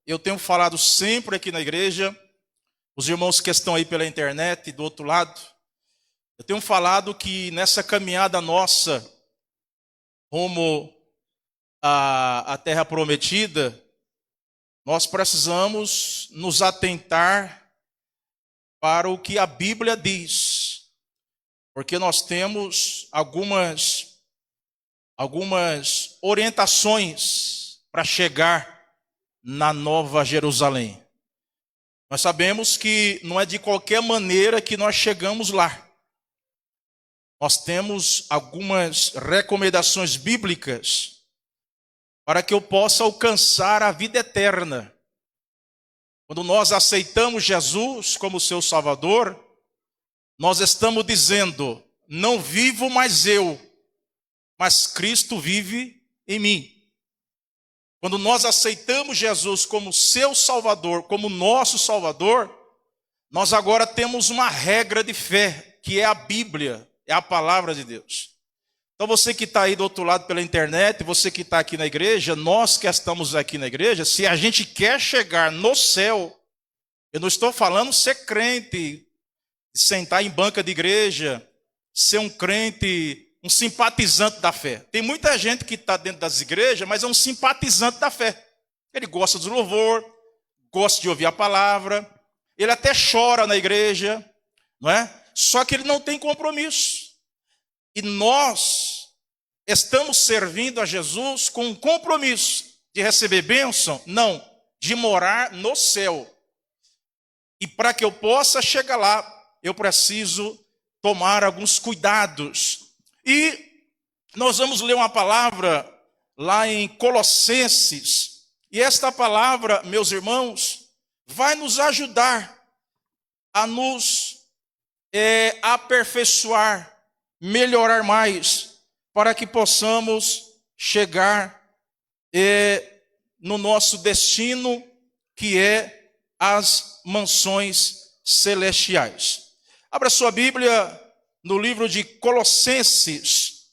Eu tenho falado sempre aqui na igreja, os irmãos que estão aí pela internet, do outro lado, eu tenho falado que nessa caminhada nossa rumo à terra prometida, nós precisamos nos atentar para o que a Bíblia diz, porque nós temos algumas orientações para chegar na Nova Jerusalém. Nós sabemos que não é de qualquer maneira que nós chegamos lá. Nós temos algumas recomendações bíblicas para que eu possa alcançar a vida eterna. Quando nós aceitamos Jesus como seu Salvador, nós estamos dizendo: não vivo mais eu, mas Cristo vive em mim. Quando nós aceitamos Jesus como seu Salvador, como nosso Salvador, nós agora temos uma regra de fé, que é a Bíblia, é a palavra de Deus. Então você que está aí do outro lado pela internet, você que está aqui na igreja, nós que estamos aqui na igreja, se a gente quer chegar no céu, eu não estou falando ser crente, sentar em banca de igreja, ser um crente, um simpatizante da fé. Tem muita gente que está dentro das igrejas, mas é um simpatizante da fé. Ele gosta do louvor, gosta de ouvir a palavra, ele até chora na igreja, não é? Só que ele não tem compromisso. E nós estamos servindo a Jesus com um compromisso de receber bênção? Não, de morar no céu. E para que eu possa chegar lá, eu preciso tomar alguns cuidados. E nós vamos ler uma palavra lá em Colossenses. E esta palavra, meus irmãos, vai nos ajudar a nos aperfeiçoar, melhorar mais, para que possamos chegar no nosso destino, que é as mansões celestiais. Abra sua Bíblia no livro de Colossenses,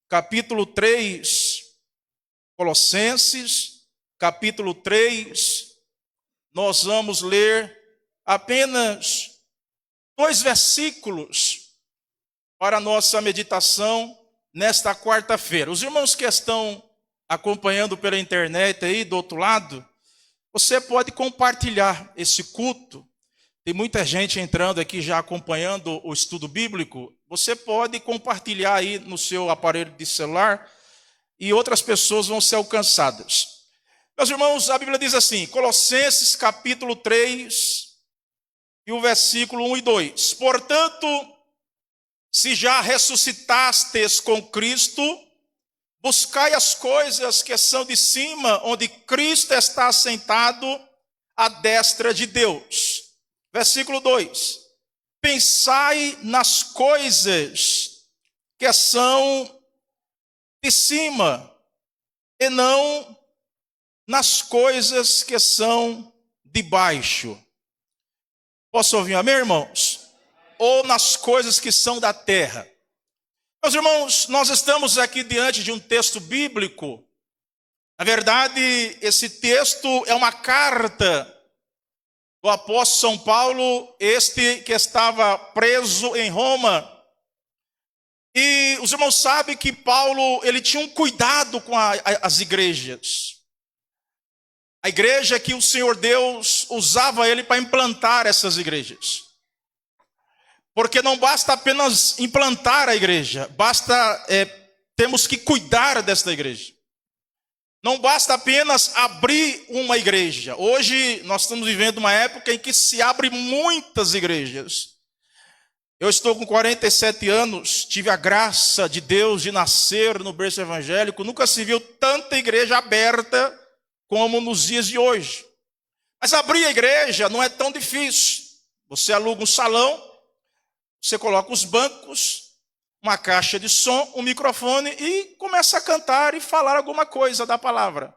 capítulo 3. Colossenses, capítulo 3. Nós vamos ler apenas 2 versículos para a nossa meditação nesta quarta-feira. Os irmãos que estão acompanhando pela internet aí do outro lado, você pode compartilhar esse culto. Tem muita gente entrando aqui já acompanhando o estudo bíblico. Você pode compartilhar aí no seu aparelho de celular e outras pessoas vão ser alcançadas. Meus irmãos, a Bíblia diz assim, Colossenses capítulo 3 e o versículo 1 e 2. Portanto, se já ressuscitastes com Cristo, buscai as coisas que são de cima, onde Cristo está assentado à destra de Deus. Versículo 2. Pensai nas coisas que são de cima, e não nas coisas que são de baixo. Posso ouvir amém, irmãos? Ou nas coisas que são da terra. Meus irmãos, nós estamos aqui diante de um texto bíblico. Na verdade, esse texto é uma carta do apóstolo São Paulo, este que estava preso em Roma. E os irmãos sabem que Paulo, ele tinha um cuidado com as igrejas. A igreja que o Senhor Deus usava ele para implantar essas igrejas. Porque não basta apenas implantar a igreja, temos que cuidar desta igreja. Não basta apenas abrir uma igreja. Hoje nós estamos vivendo uma época em que se abre muitas igrejas. Eu estou com 47 anos, tive a graça de Deus de nascer no berço evangélico. Nunca se viu tanta igreja aberta como nos dias de hoje. Mas abrir a igreja não é tão difícil. Você aluga um salão, você coloca os bancos, uma caixa de som, um microfone e começa a cantar e falar alguma coisa da palavra.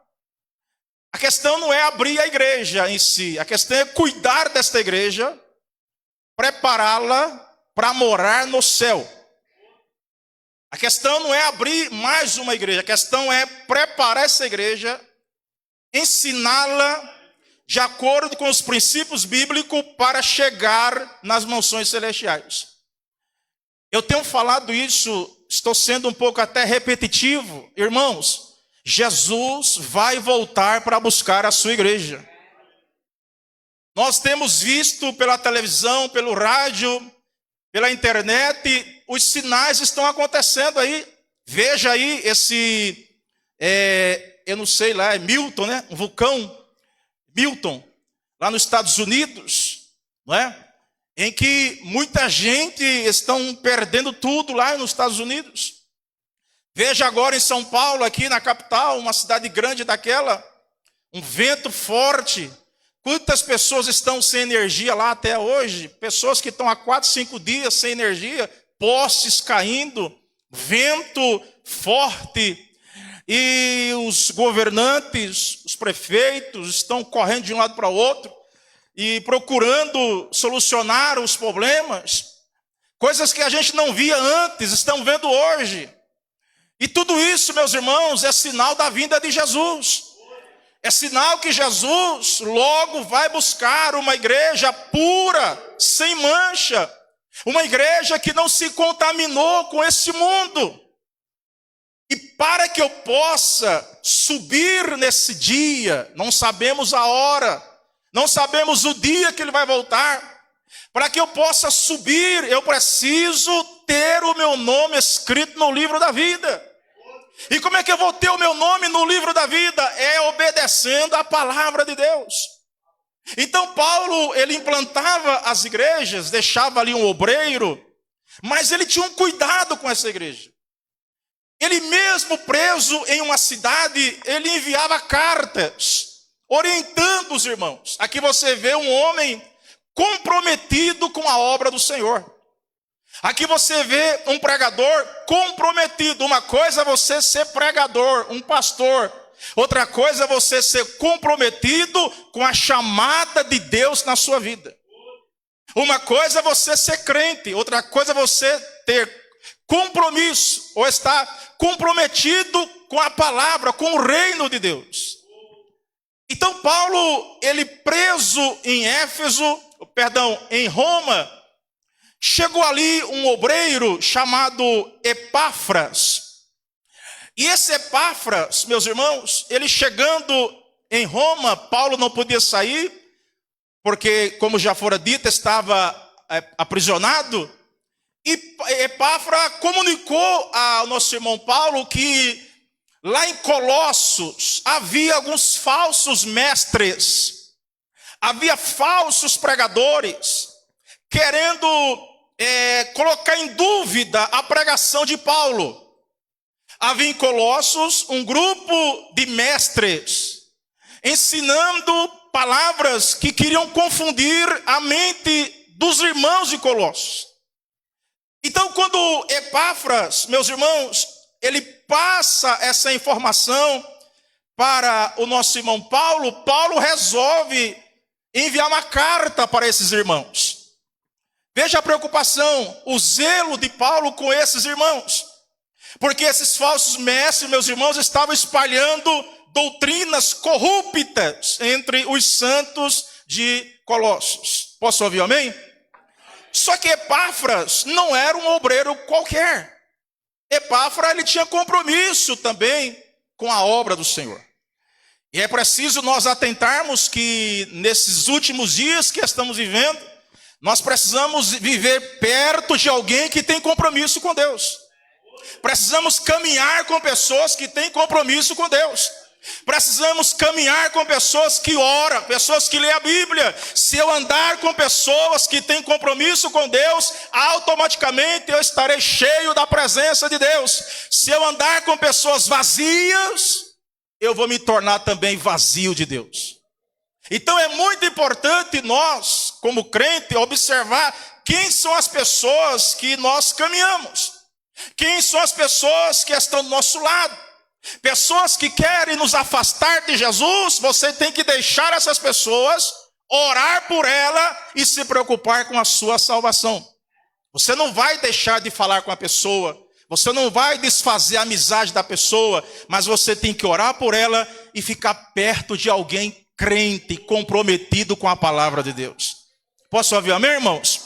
A questão não é abrir a igreja em si, a questão é cuidar desta igreja, prepará-la para morar no céu. A questão não é abrir mais uma igreja, a questão é preparar essa igreja ensiná-la de acordo com os princípios bíblicos para chegar nas mansões celestiais. Eu tenho falado isso, estou sendo um pouco até repetitivo. Irmãos, Jesus vai voltar para buscar a sua igreja. Nós temos visto pela televisão, pelo rádio, pela internet, os sinais estão acontecendo aí. Veja aí esse, eu não sei lá, é Milton, né? Um vulcão, Milton, lá nos Estados Unidos, não é? Em que muita gente estão perdendo tudo lá nos Estados Unidos. Veja agora em São Paulo, aqui na capital, uma cidade grande daquela, um vento forte. Quantas pessoas estão sem energia lá até hoje? Pessoas que estão há 4, 5 dias sem energia, postes caindo, vento forte. E os governantes, os prefeitos estão correndo de um lado para o outro e procurando solucionar os problemas. Coisas que a gente não via antes, estão vendo hoje. E tudo isso, meus irmãos, é sinal da vinda de Jesus. É sinal que Jesus logo vai buscar uma igreja pura, sem mancha. Uma igreja que não se contaminou com esse mundo. E para que eu possa subir nesse dia, não sabemos a hora, não sabemos o dia que ele vai voltar. Para que eu possa subir, eu preciso ter o meu nome escrito no livro da vida. E como é que eu vou ter o meu nome no livro da vida? É obedecendo a palavra de Deus. Então Paulo, ele implantava as igrejas, deixava ali um obreiro, mas ele tinha um cuidado com essa igreja. Ele mesmo preso em uma cidade, ele enviava cartas, orientando os irmãos. Aqui você vê um homem comprometido com a obra do Senhor. Aqui você vê um pregador comprometido. Uma coisa é você ser pregador, um pastor. Outra coisa é você ser comprometido com a chamada de Deus na sua vida. Uma coisa é você ser crente. Outra coisa é você ter compromisso ou estar comprometido com a palavra, com o reino de Deus. Então Paulo, ele preso em em Roma, chegou ali um obreiro chamado Epáfras. E esse Epáfras, meus irmãos, ele chegando em Roma, Paulo não podia sair, porque, como já fora dito, estava aprisionado. E Epáfras comunicou ao nosso irmão Paulo que lá em Colossos havia alguns falsos mestres, havia falsos pregadores, querendo colocar em dúvida a pregação de Paulo. Havia em Colossos um grupo de mestres, ensinando palavras que queriam confundir a mente dos irmãos de Colossos. Então, quando Epáfras, meus irmãos, ele passa essa informação para o nosso irmão Paulo, Paulo resolve enviar uma carta para esses irmãos. Veja a preocupação, o zelo de Paulo com esses irmãos. Porque esses falsos mestres, meus irmãos, estavam espalhando doutrinas corruptas entre os santos de Colossos. Posso ouvir amém? Só que Epáfras não era um obreiro qualquer. Epáfras, ele tinha compromisso também com a obra do Senhor. E é preciso nós atentarmos que nesses últimos dias que estamos vivendo, nós precisamos viver perto de alguém que tem compromisso com Deus. Precisamos caminhar com pessoas que têm compromisso com Deus. Precisamos caminhar com pessoas que oram, pessoas que lêem a Bíblia. Se eu andar com pessoas que têm compromisso com Deus, automaticamente eu estarei cheio da presença de Deus. Se eu andar com pessoas vazias, eu vou me tornar também vazio de Deus. Então é muito importante nós, como crente, observar quem são as pessoas que nós caminhamos. Quem são as pessoas que estão do nosso lado. Pessoas que querem nos afastar de Jesus, você tem que deixar essas pessoas, orar por ela e se preocupar com a sua salvação. Você não vai deixar de falar com a pessoa, você não vai desfazer a amizade da pessoa, mas você tem que orar por ela e ficar perto de alguém crente, comprometido com a palavra de Deus. Posso ouvir amém, irmãos?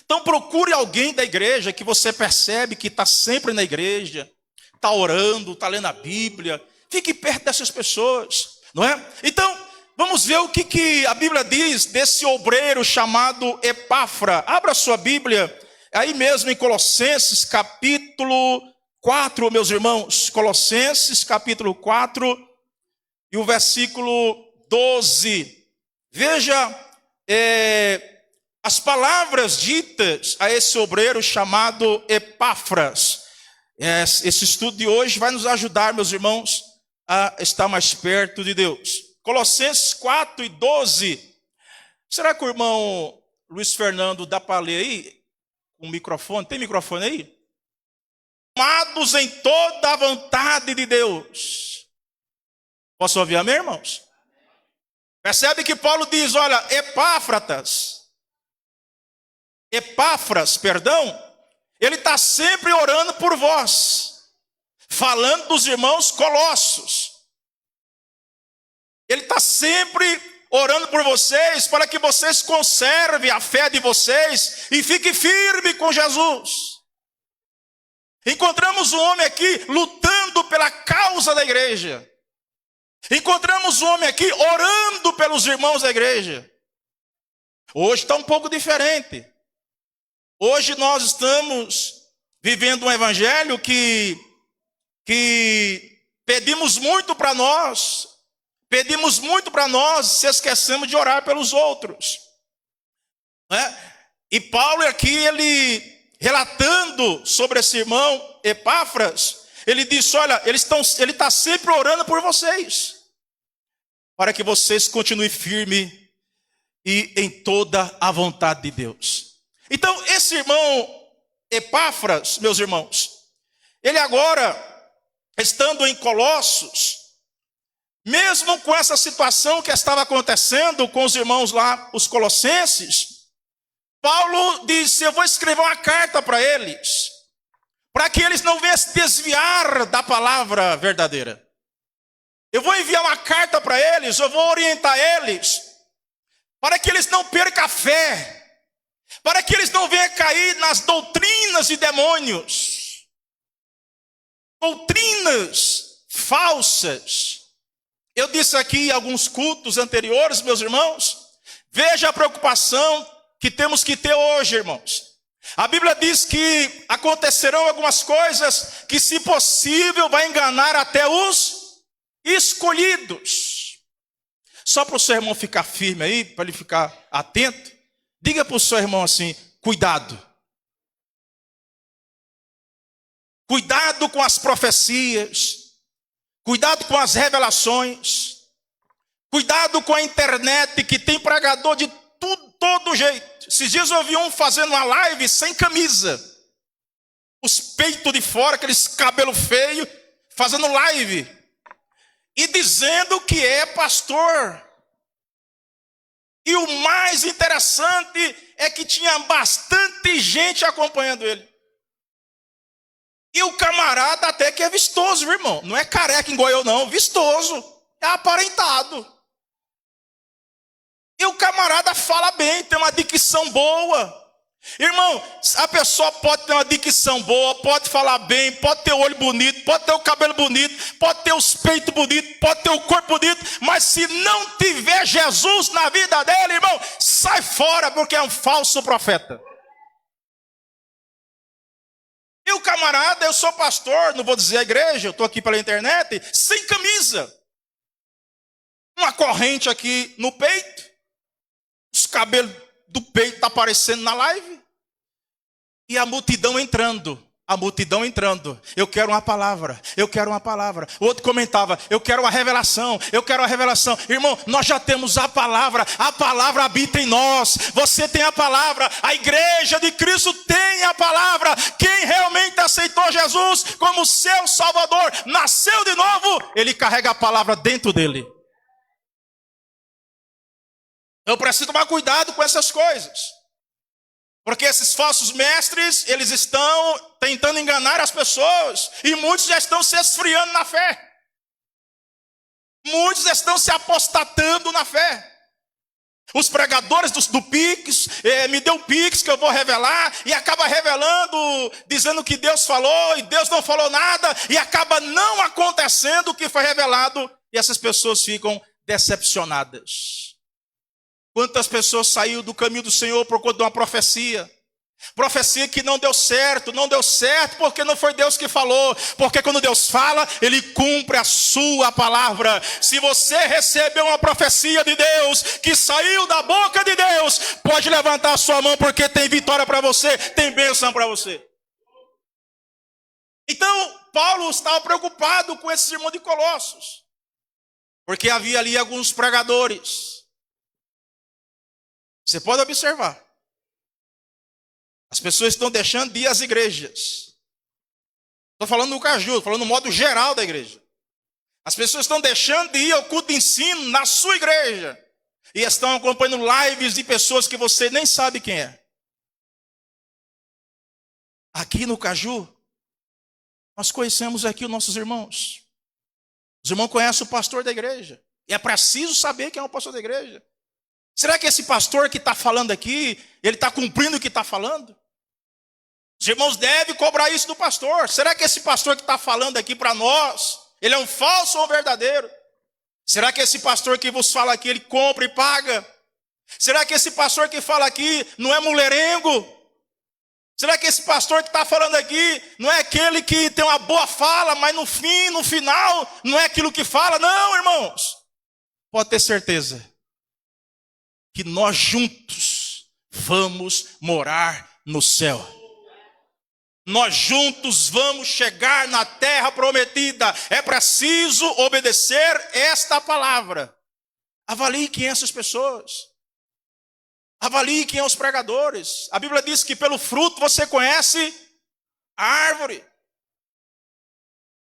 Então procure alguém da igreja que você percebe que está sempre na igreja, está orando, está lendo a Bíblia. Fique perto dessas pessoas, não é? Então, vamos ver o que a Bíblia diz desse obreiro chamado Epáfra. Abra sua Bíblia, aí mesmo em Colossenses capítulo 4, meus irmãos. Colossenses capítulo 4 e o versículo 12. Veja as palavras ditas a esse obreiro chamado Epáfras. Esse estudo de hoje vai nos ajudar, meus irmãos, a estar mais perto de Deus. Colossenses 4 e 12. Será que o irmão Luiz Fernando dá para ler aí? Com microfone? Tem microfone aí? Amados em toda a vontade de Deus. Posso ouvir amém, irmãos? Percebe que Paulo diz, olha, Epáfras, ele está sempre orando por vós, falando dos irmãos colossos. Ele está sempre orando por vocês, para que vocês conservem a fé de vocês e fiquem firmes com Jesus. Encontramos um homem aqui lutando pela causa da igreja. Encontramos um homem aqui orando pelos irmãos da igreja. Hoje está um pouco diferente. Hoje nós estamos vivendo um evangelho que pedimos muito para nós, se esquecemos de orar pelos outros. E Paulo aqui, ele relatando sobre esse irmão Epáfras, ele disse, olha, ele está sempre orando por vocês, para que vocês continuem firmes e em toda a vontade de Deus. Então, esse irmão Epáfras, meus irmãos, ele agora, estando em Colossos, mesmo com essa situação que estava acontecendo com os irmãos lá, os colossenses, Paulo disse, eu vou escrever uma carta para eles, para que eles não venham se desviar da palavra verdadeira. Eu vou enviar uma carta para eles, eu vou orientar eles, para que eles não percam a fé, para que eles não venham cair nas doutrinas de demônios, doutrinas falsas. Eu disse aqui em alguns cultos anteriores, meus irmãos, veja a preocupação que temos que ter hoje, irmãos. A Bíblia diz que acontecerão algumas coisas que, se possível, vai enganar até os escolhidos. Só para o seu irmão ficar firme aí, para ele ficar atento, diga para o seu irmão assim, cuidado. Cuidado com as profecias, cuidado com as revelações, cuidado com a internet que tem pregador de todo jeito. Esses dias eu vi um fazendo uma live sem camisa, os peitos de fora, aqueles cabelos feios, fazendo live e dizendo que é pastor. E o mais interessante é que tinha bastante gente acompanhando ele. E o camarada até que é vistoso, irmão. Não é careca igual eu não, vistoso. É aparentado. E o camarada fala bem, tem uma dicção boa. Irmão, a pessoa pode ter uma dicção boa, pode falar bem, pode ter o olho bonito, pode ter o cabelo bonito, pode ter os peitos bonitos, pode ter o corpo bonito, mas se não tiver Jesus na vida dele, irmão, sai fora, porque é um falso profeta. E o camarada, eu sou pastor, não vou dizer a igreja, eu estou aqui pela internet, sem camisa. Uma corrente aqui no peito, os cabelos do peito estão aparecendo na live. E a multidão entrando. Eu quero uma palavra, eu quero uma palavra. O outro comentava, eu quero uma revelação, eu quero uma revelação. Irmão, nós já temos a palavra habita em nós. Você tem a palavra, a igreja de Cristo tem a palavra. Quem realmente aceitou Jesus como seu Salvador, nasceu de novo, ele carrega a palavra dentro dele. Eu preciso tomar cuidado com essas coisas. Porque esses falsos mestres, eles estão tentando enganar as pessoas. E muitos já estão se esfriando na fé. Muitos estão se apostatando na fé. Os pregadores do Pix, me deu o Pix que eu vou revelar, e acaba revelando, dizendo que Deus falou, e Deus não falou nada, e acaba não acontecendo o que foi revelado, e essas pessoas ficam decepcionadas. Quantas pessoas saíram do caminho do Senhor por conta de uma profecia? Profecia que não deu certo porque não foi Deus que falou, porque quando Deus fala, Ele cumpre a sua palavra. Se você recebeu uma profecia de Deus, que saiu da boca de Deus, pode levantar a sua mão, porque tem vitória para você, tem bênção para você. Então, Paulo estava preocupado com esse irmão de Colossos, porque havia ali alguns pregadores. Você pode observar. As pessoas estão deixando de ir às igrejas. Estou falando no Caju, estou falando no modo geral da igreja. As pessoas estão deixando de ir ao culto de ensino na sua igreja. E estão acompanhando lives de pessoas que você nem sabe quem é. Aqui no Caju, nós conhecemos aqui os nossos irmãos. Os irmãos conhecem o pastor da igreja. E é preciso saber quem é o pastor da igreja. Será que esse pastor que está falando aqui, ele está cumprindo o que está falando? Os irmãos devem cobrar isso do pastor. Será que esse pastor que está falando aqui para nós, ele é um falso ou um verdadeiro? Será que esse pastor que vos fala aqui, ele compra e paga? Será que esse pastor que fala aqui não é mulherengo? Será que esse pastor que está falando aqui não é aquele que tem uma boa fala, mas no final, não é aquilo que fala? Não, irmãos. Pode ter certeza que nós juntos vamos morar no céu. Nós juntos vamos chegar na terra prometida. É preciso obedecer esta palavra. Avalie quem são essas pessoas. Avalie quem são os pregadores. A Bíblia diz que pelo fruto você conhece a árvore.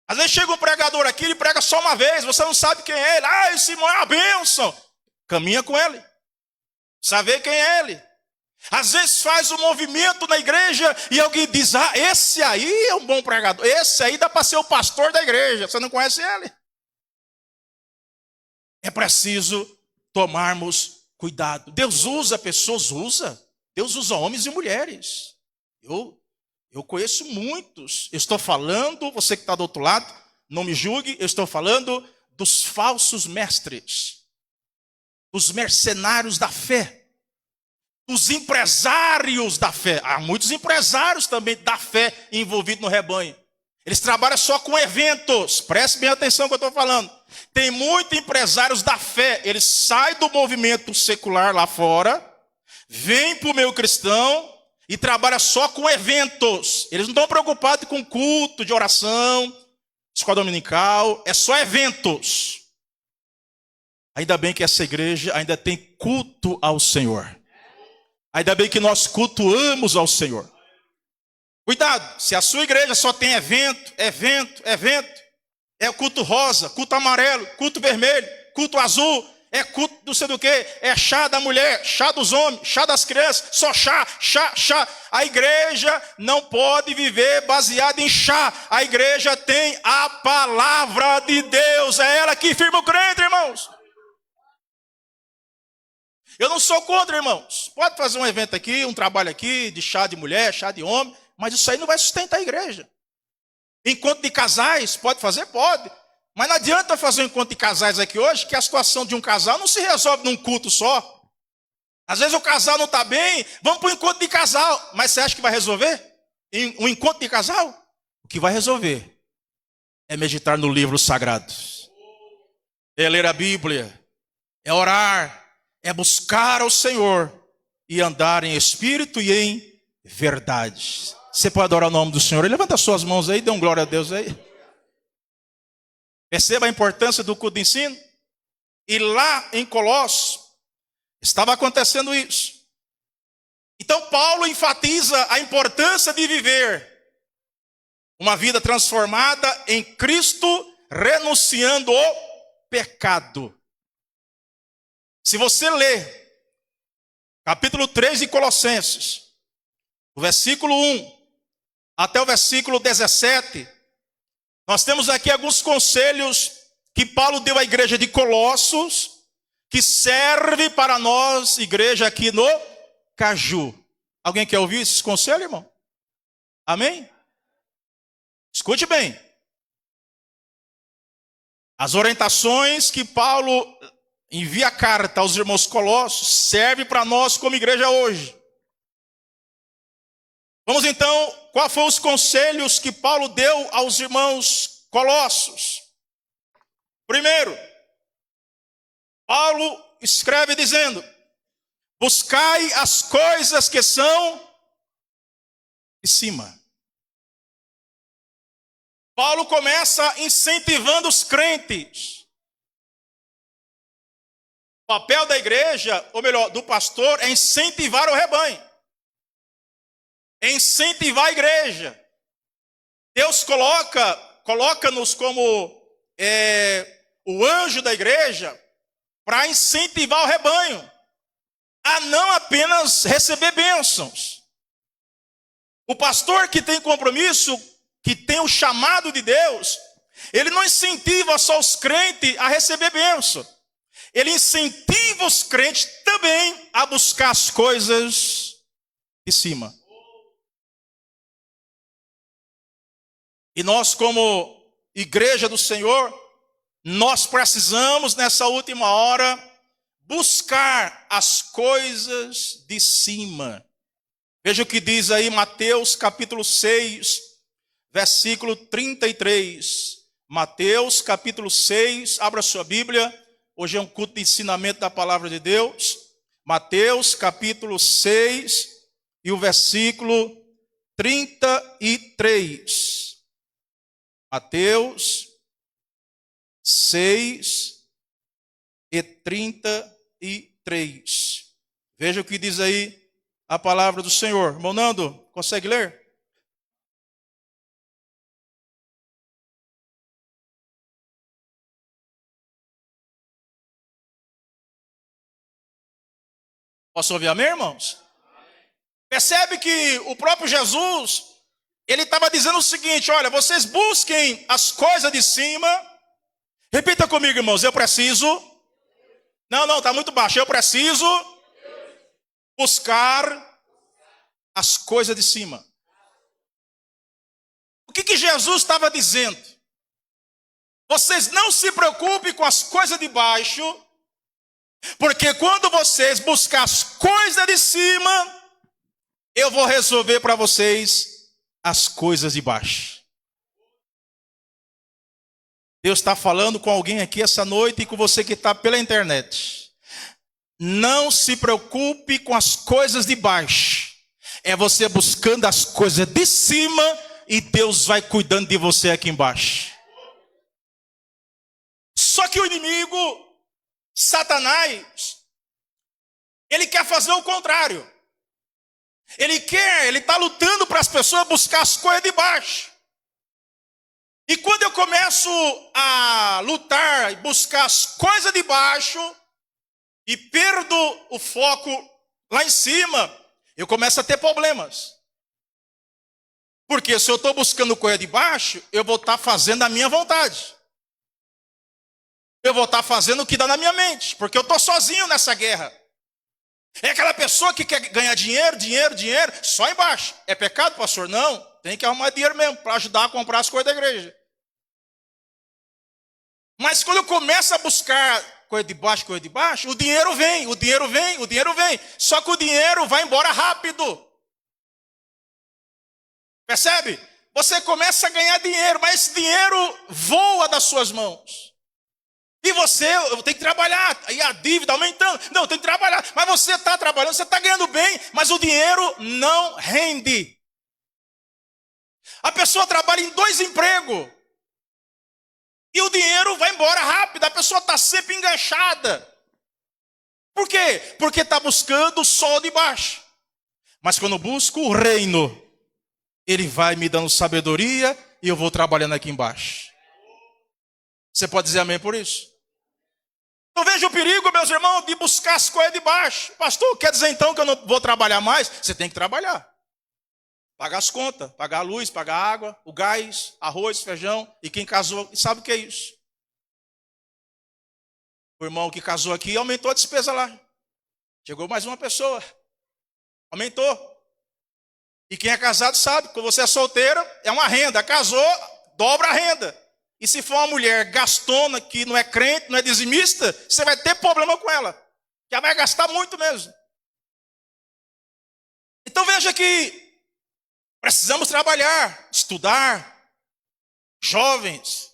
Às vezes chega um pregador aqui, ele prega só uma vez, você não sabe quem é ele. Ah, esse irmão é uma bênção. Caminha com ele. Saber quem é ele. Às vezes faz um movimento na igreja e alguém diz, ah, esse aí é um bom pregador. Esse aí dá para ser o pastor da igreja. Você não conhece ele. É preciso tomarmos cuidado. Deus usa pessoas, usa. Deus usa homens e mulheres. Eu conheço muitos. Eu estou falando, você que está do outro lado, não me julgue, eu estou falando dos falsos mestres. Os mercenários da fé. Os empresários da fé. Há muitos empresários também da fé envolvidos no rebanho. Eles trabalham só com eventos. Preste bem atenção no que eu estou falando. Tem muitos empresários da fé. Eles saem do movimento secular lá fora, vêm para o meio cristão e trabalham só com eventos. Eles não estão preocupados com culto de oração, escola dominical. É só eventos. Ainda bem que essa igreja ainda tem culto ao Senhor. Ainda bem que nós cultuamos ao Senhor. Cuidado, se a sua igreja só tem evento, é o culto rosa, culto amarelo, culto vermelho, culto azul, é culto não sei do que, é chá da mulher, chá dos homens, chá das crianças, só chá. A igreja não pode viver baseada em chá. A igreja tem a palavra de Deus, é ela que firma o crente, irmãos. Eu não sou contra, irmãos. Pode fazer um evento aqui, um trabalho aqui, de chá de mulher, chá de homem, mas isso aí não vai sustentar a igreja. Encontro de casais, pode fazer? Pode. Mas não adianta fazer um encontro de casais aqui hoje, que a situação de um casal não se resolve num culto só. Às vezes o casal não está bem, vamos para o encontro de casal. Mas você acha que vai resolver? Um encontro de casal? O que vai resolver é meditar no livro sagrado. É ler a Bíblia. É orar. É buscar ao Senhor e andar em espírito e em verdade. Você pode adorar o nome do Senhor? Levanta suas mãos aí, dê um glória a Deus aí. Perceba a importância do culto de ensino. E lá em Colossos, estava acontecendo isso. Então Paulo enfatiza a importância de viver uma vida transformada em Cristo, renunciando ao pecado. Se você ler capítulo 3 de Colossenses, do versículo 1 até o versículo 17, nós temos aqui alguns conselhos que Paulo deu à igreja de Colossos, que serve para nós, igreja aqui no Caju. Alguém quer ouvir esses conselhos, irmão? Amém? Escute bem. As orientações que Paulo envia carta aos irmãos Colossos serve para nós como igreja hoje. Vamos então, quais foram os conselhos que Paulo deu aos irmãos Colossos? Primeiro, Paulo escreve dizendo: buscai as coisas que são de cima. Paulo começa incentivando os crentes. O papel da igreja, ou melhor, do pastor, é incentivar o rebanho. É incentivar a igreja. Deus coloca-nos como o anjo da igreja para incentivar o rebanho a não apenas receber bênçãos. O pastor que tem compromisso, que tem o chamado de Deus, ele não incentiva só os crentes a receber bênção. Ele incentiva os crentes também a buscar as coisas de cima. E nós, como igreja do Senhor, nós precisamos nessa última hora buscar as coisas de cima. Veja o que diz aí Mateus capítulo 6, versículo 33. Mateus capítulo 6, abra sua Bíblia. Hoje é um culto de ensinamento da palavra de Deus. Mateus capítulo 6 e o versículo 33. Mateus 6 e 33. Veja o que diz aí a palavra do Senhor. Irmão Nando, consegue ler? Posso ouvir amém, irmãos? Percebe que o próprio Jesus, ele estava dizendo o seguinte: olha, vocês busquem as coisas de cima. Repita comigo, irmãos, eu preciso. Não, está muito baixo. Eu preciso buscar as coisas de cima. O que Jesus estava dizendo? Vocês não se preocupem com as coisas de baixo, porque quando vocês buscar as coisas de cima, eu vou resolver para vocês as coisas de baixo. Deus está falando com alguém aqui essa noite e com você que está pela internet. Não se preocupe com as coisas de baixo. É você buscando as coisas de cima e Deus vai cuidando de você aqui embaixo. Só que o inimigo, Satanás, ele quer fazer o contrário. Ele está lutando para as pessoas buscar as coisas de baixo. E quando eu começo a lutar e buscar as coisas de baixo e perdo o foco lá em cima, eu começo a ter problemas. Porque se eu estou buscando coisa de baixo, eu vou estar fazendo a minha vontade. Eu vou estar fazendo o que dá na minha mente, porque eu estou sozinho nessa guerra. É aquela pessoa que quer ganhar dinheiro, só embaixo. É pecado, pastor? Não, tem que arrumar dinheiro mesmo, para ajudar a comprar as coisas da igreja. Mas quando eu começo a buscar coisa de baixo, o dinheiro vem. Só que o dinheiro vai embora rápido. Percebe? Você começa a ganhar dinheiro, mas esse dinheiro voa das suas mãos. E eu tenho que trabalhar, e a dívida aumentando. Não, eu tenho que trabalhar. Mas você está trabalhando, você está ganhando bem, mas o dinheiro não rende. A pessoa trabalha em 2 empregos. E o dinheiro vai embora rápido, a pessoa está sempre enganchada. Por quê? Porque está buscando o sol de baixo. Mas quando eu busco o reino, ele vai me dando sabedoria e eu vou trabalhando aqui embaixo. Você pode dizer amém por isso? Eu vejo o perigo, meus irmãos, de buscar as coisas de baixo. Pastor, quer dizer então que eu não vou trabalhar mais? Você tem que trabalhar. Pagar as contas, pagar a luz, pagar a água, o gás, arroz, feijão. E quem casou sabe o que é isso. O irmão que casou aqui aumentou a despesa lá. Chegou mais uma pessoa. Aumentou. E quem é casado sabe, quando você é solteiro, é uma renda. Casou, dobra a renda. E se for uma mulher gastona, que não é crente, não é dizimista, você vai ter problema com ela. Já vai gastar muito mesmo. Então veja que precisamos trabalhar, estudar, jovens,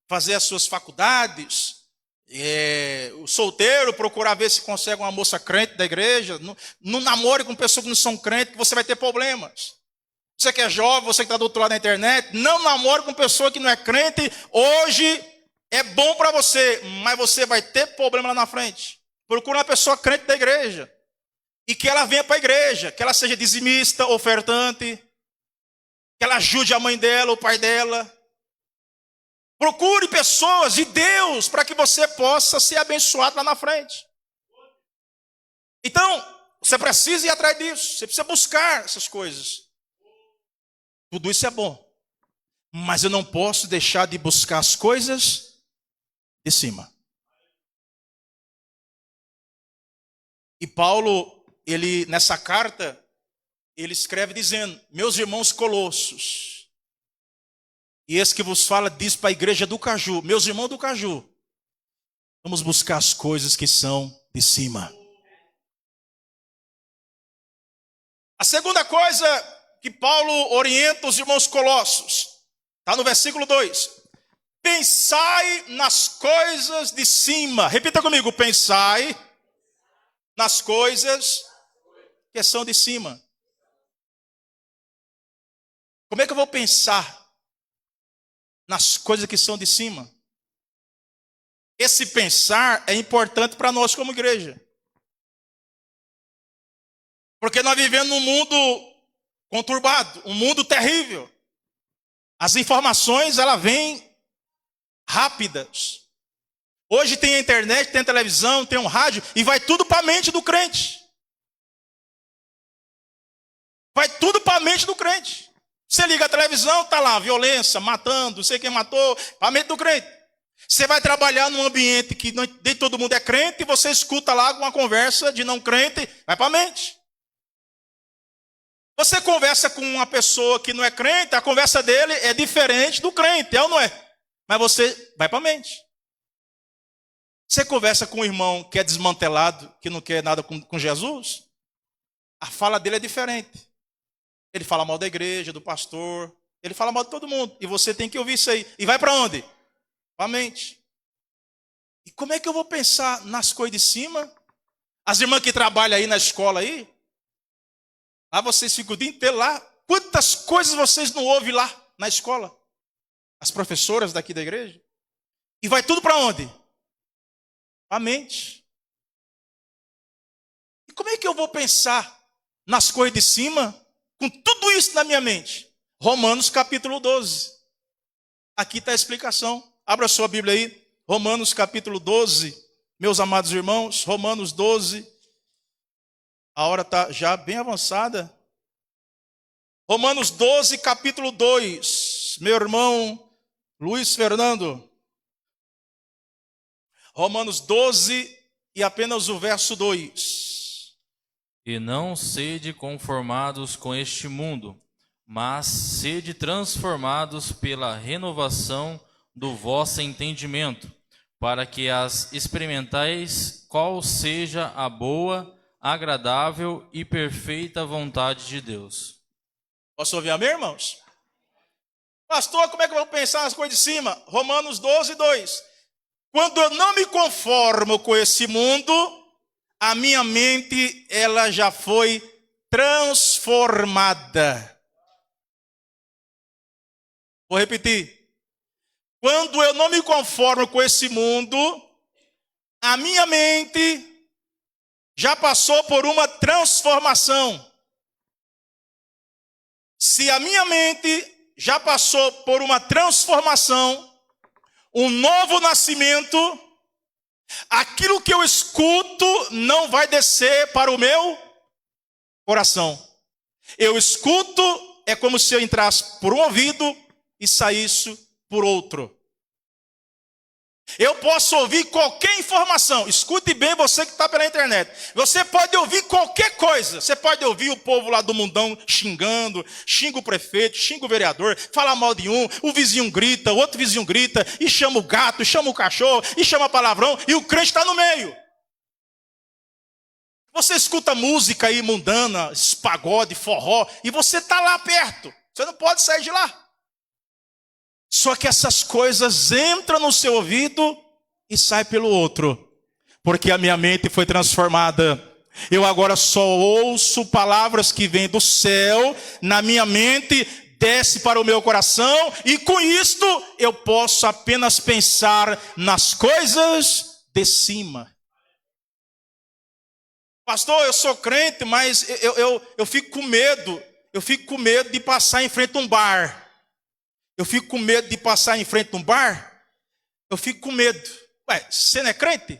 fazer as suas faculdades. O solteiro procurar ver se consegue uma moça crente da igreja. Não namore com pessoas que não são crentes, que você vai ter problemas. Você que é jovem, você que está do outro lado da internet, não namore com pessoa que não é crente. Hoje é bom para você, mas você vai ter problema lá na frente. Procura uma pessoa crente da igreja. E que ela venha para a igreja, que ela seja dizimista, ofertante, que ela ajude a mãe dela, o pai dela. Procure pessoas de Deus para que você possa ser abençoado lá na frente. Então, você precisa ir atrás disso, você precisa buscar essas coisas. Tudo isso é bom, mas eu não posso deixar de buscar as coisas de cima. E Paulo, ele nessa carta, ele escreve dizendo: meus irmãos colossos, e esse que vos fala diz para a igreja do Caju, meus irmãos do Caju, vamos buscar as coisas que são de cima. A segunda coisa que Paulo orienta os irmãos colossos, está no versículo 2. Pensai nas coisas de cima. Repita comigo, pensai nas coisas que são de cima. Como é que eu vou pensar nas coisas que são de cima? Esse pensar é importante para nós como igreja. Porque nós vivemos num mundo conturbado, um mundo terrível. As informações, elas vêm rápidas. Hoje tem a internet, tem a televisão, tem um rádio, e vai tudo para a mente do crente. Vai tudo para a mente do crente. Você liga a televisão, está lá, violência, matando, não sei quem matou, para a mente do crente. Você vai trabalhar num ambiente que nem todo mundo é crente, e você escuta lá uma conversa de não crente, vai para a mente. Você conversa com uma pessoa que não é crente, a conversa dele é diferente do crente, é ou não é? Mas você vai para a mente. Você conversa com um irmão que é desmantelado, que não quer nada com Jesus, a fala dele é diferente. Ele fala mal da igreja, do pastor, ele fala mal de todo mundo. E você tem que ouvir isso aí. E vai para onde? Para a mente. E como é que eu vou pensar nas coisas de cima? As irmãs que trabalham aí na escola aí, lá vocês ficam o dia inteiro lá. Quantas coisas vocês não ouvem lá na escola? As professoras daqui da igreja. E vai tudo para onde? Para a mente. E como é que eu vou pensar nas coisas de cima com tudo isso na minha mente? Romanos capítulo 12. Aqui está a explicação. Abra sua Bíblia aí. Romanos capítulo 12. Meus amados irmãos, Romanos 12. A hora está já bem avançada. Romanos 12, capítulo 2. Meu irmão Luiz Fernando. Romanos 12 e apenas o verso 2. E não sede conformados com este mundo, mas sede transformados pela renovação do vosso entendimento, para que as experimentais qual seja a boa, agradável e perfeita vontade de Deus. Posso ouvir amém, irmãos? Pastor, como é que eu vou pensar nas coisas de cima? Romanos 12, 2. Quando eu não me conformo com esse mundo, a minha mente, ela já foi transformada. Vou repetir. Quando eu não me conformo com esse mundo, a minha mente já passou por uma transformação. Se a minha mente já passou por uma transformação, um novo nascimento, aquilo que eu escuto não vai descer para o meu coração. Eu escuto, é como se eu entrasse por um ouvido e saísse por outro. Eu posso ouvir qualquer informação. Escute bem você que está pela internet. Você pode ouvir qualquer coisa. Você pode ouvir o povo lá do mundão xingando, xinga o prefeito, xinga o vereador, fala mal de um, o vizinho grita, o outro vizinho grita, e chama o gato, e chama o cachorro, e chama palavrão, e o crente está no meio. Você escuta música aí mundana, pagode, forró, e você está lá perto. Você não pode sair de lá. Só que essas coisas entram no seu ouvido e saem pelo outro. Porque a minha mente foi transformada. Eu agora só ouço palavras que vêm do céu, na minha mente, desce para o meu coração, e com isto eu posso apenas pensar nas coisas de cima. Pastor, eu sou crente, mas eu fico com medo. Eu fico com medo de passar em frente a um bar. Eu fico com medo de passar em frente a um bar. Eu fico com medo. Ué, você não é crente?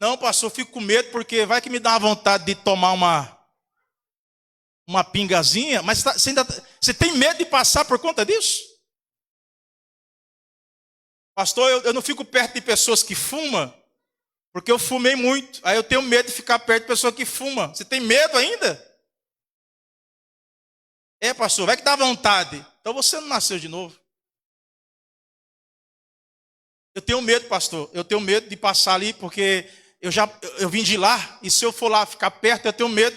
Não, pastor, eu fico com medo porque vai que me dá uma vontade de tomar uma pingazinha. Mas você tem medo de passar por conta disso? Pastor, eu não fico perto de pessoas que fumam, porque eu fumei muito. Aí eu tenho medo de ficar perto de pessoa que fuma. Você tem medo ainda? É, pastor, vai que dá vontade. Então você não nasceu de novo. Eu tenho medo, pastor. Eu tenho medo de passar ali, porque eu vim de lá, e se eu for lá ficar perto, eu tenho medo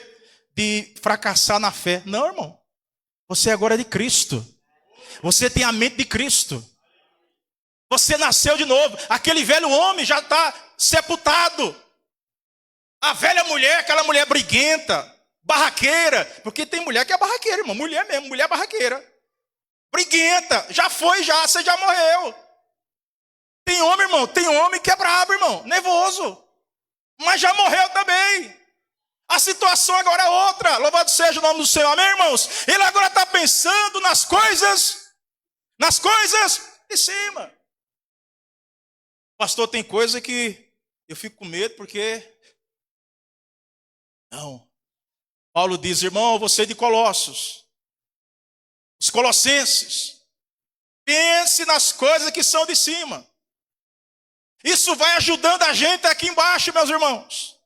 de fracassar na fé. Não, irmão. Você agora é de Cristo. Você tem a mente de Cristo. Você nasceu de novo. Aquele velho homem já está sepultado. A velha mulher, aquela mulher briguenta, barraqueira, porque tem mulher que é barraqueira, irmão. Mulher mesmo, mulher barraqueira. Briguenta, já foi, você já morreu. Tem homem, irmão, tem homem que é brabo, irmão, nervoso. Mas já morreu também. A situação agora é outra. Louvado seja o nome do Senhor, amém, irmãos? Ele agora está pensando nas coisas de cima. Pastor, tem coisa que eu fico com medo porque... Não. Paulo diz, irmão, você de Colossos, os colossenses, pense nas coisas que são de cima. Isso vai ajudando a gente aqui embaixo, meus irmãos.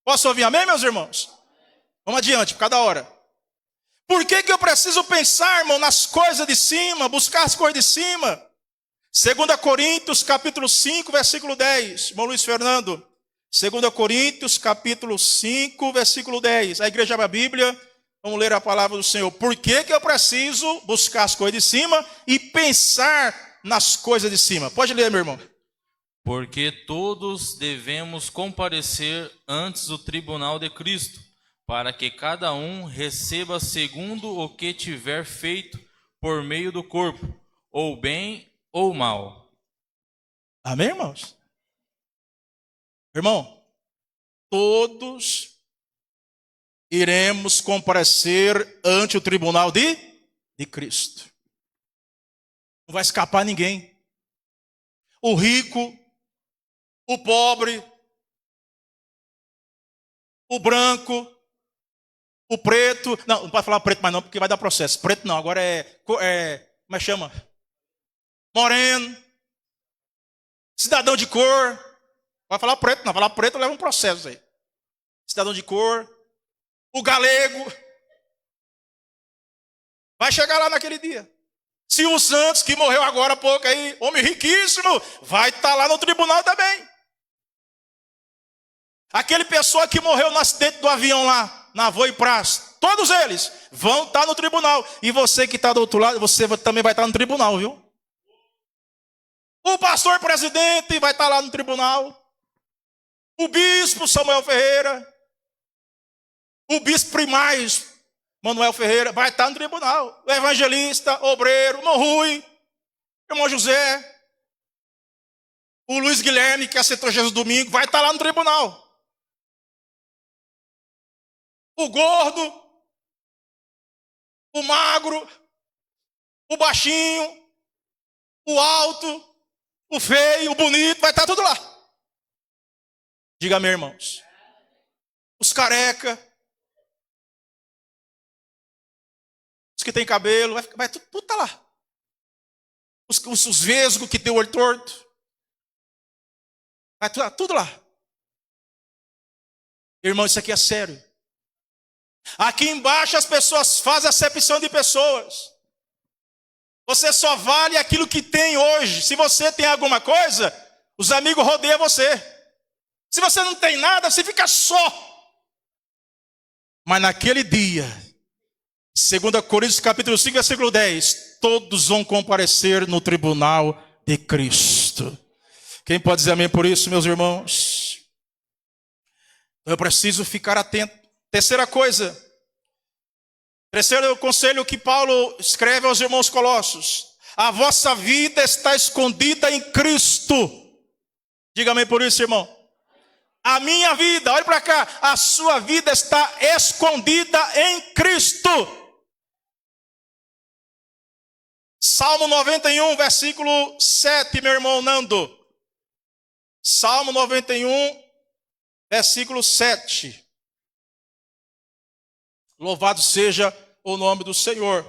Posso ouvir amém, meus irmãos? Vamos adiante, por cada hora. Por que eu preciso pensar, irmão, nas coisas de cima, buscar as coisas de cima? 2 Coríntios, capítulo 5, versículo 10. Irmão Luiz Fernando. 2 Coríntios, capítulo 5, versículo 10. A igreja abre a Bíblia, vamos ler a palavra do Senhor. Por que eu preciso buscar as coisas de cima e pensar nas coisas de cima? Pode ler, meu irmão. Porque todos devemos comparecer antes do tribunal de Cristo, para que cada um receba segundo o que tiver feito por meio do corpo, ou bem ou mal. Amém, irmãos? Irmão, todos iremos comparecer ante o tribunal de Cristo. Não vai escapar ninguém. O rico, o pobre, o branco, o preto. Não pode falar preto mais não, porque vai dar processo. Preto não, agora como é que chama? Moreno, cidadão de cor. Vai falar preto, não. Falar preto leva um processo aí. Cidadão de cor. O galego. Vai chegar lá naquele dia. Silvio Santos, que morreu agora há pouco aí, homem riquíssimo, vai estar lá no tribunal também. Aquele pessoa que morreu no acidente do avião lá, na Voe Praz, todos eles vão estar no tribunal. E você que está do outro lado, você também vai estar no tribunal, viu? O pastor presidente vai estar lá no tribunal. O bispo Samuel Ferreira. O bispo primaz Manuel Ferreira vai estar no tribunal. O evangelista, obreiro, irmão Rui, irmão José. O Luiz Guilherme, que aceitou Jesus domingo, vai estar lá no tribunal. O gordo, o magro, o baixinho, o alto, o feio, o bonito, vai estar tudo lá. Diga amém, irmãos. Os careca, os que tem cabelo, vai tudo tá lá. Os vesgos que tem o olho torto. Vai tudo lá. Irmão, isso aqui é sério. Aqui embaixo as pessoas fazem acepção de pessoas. Você só vale aquilo que tem hoje. Se você tem alguma coisa, os amigos rodeiam você. Se você não tem nada, você fica só. Mas naquele dia, 2 Coríntios capítulo 5, versículo 10, todos vão comparecer no tribunal de Cristo. Quem pode dizer amém por isso, meus irmãos? Eu preciso ficar atento. Terceira coisa. Terceiro conselho que Paulo escreve aos irmãos colossos. A vossa vida está escondida em Cristo. Diga amém por isso, irmão. A minha vida, olhe para cá. A sua vida está escondida em Cristo. Salmo 91, versículo 7, meu irmão Nando. Salmo 91, versículo 7. Louvado seja o nome do Senhor.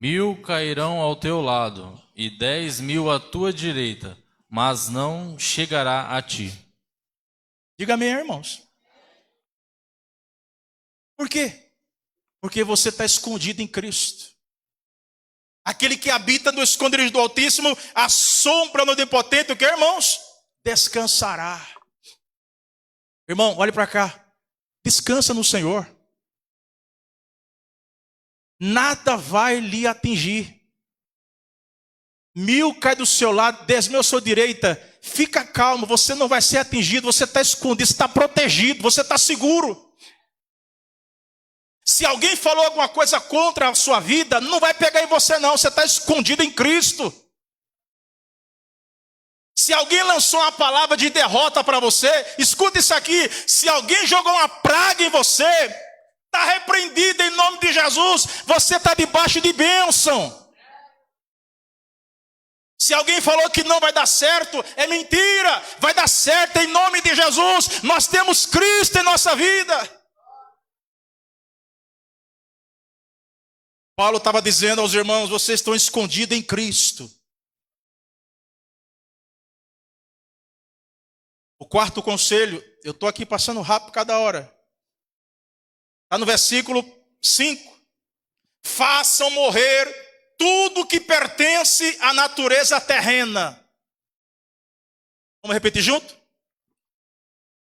1000 cairão ao teu lado, e 10.000 à tua direita, mas não chegará a ti. Diga amém, irmãos. Por quê? Porque você está escondido em Cristo. Aquele que habita no esconderijo do Altíssimo, a sombra no Onipotente, o que, irmãos? Descansará. Irmão, olhe para cá. Descansa no Senhor. Nada vai lhe atingir. 1000 cai do seu lado, 10.000 à sua direita. Fica calmo, você não vai ser atingido, você está escondido, você está protegido, você está seguro. Se alguém falou alguma coisa contra a sua vida, não vai pegar em você não, você está escondido em Cristo. Se alguém lançou uma palavra de derrota para você, escuta isso aqui, se alguém jogou uma praga em você, está repreendido em nome de Jesus, você está debaixo de bênção. Se alguém falou que não vai dar certo, é mentira, vai dar certo em nome de Jesus, nós temos Cristo em nossa vida. Paulo estava dizendo aos irmãos, vocês estão escondidos em Cristo. O quarto conselho, eu estou aqui passando rápido cada hora. Está no versículo 5. Façam morrer tudo que pertence à natureza terrena. Vamos repetir junto?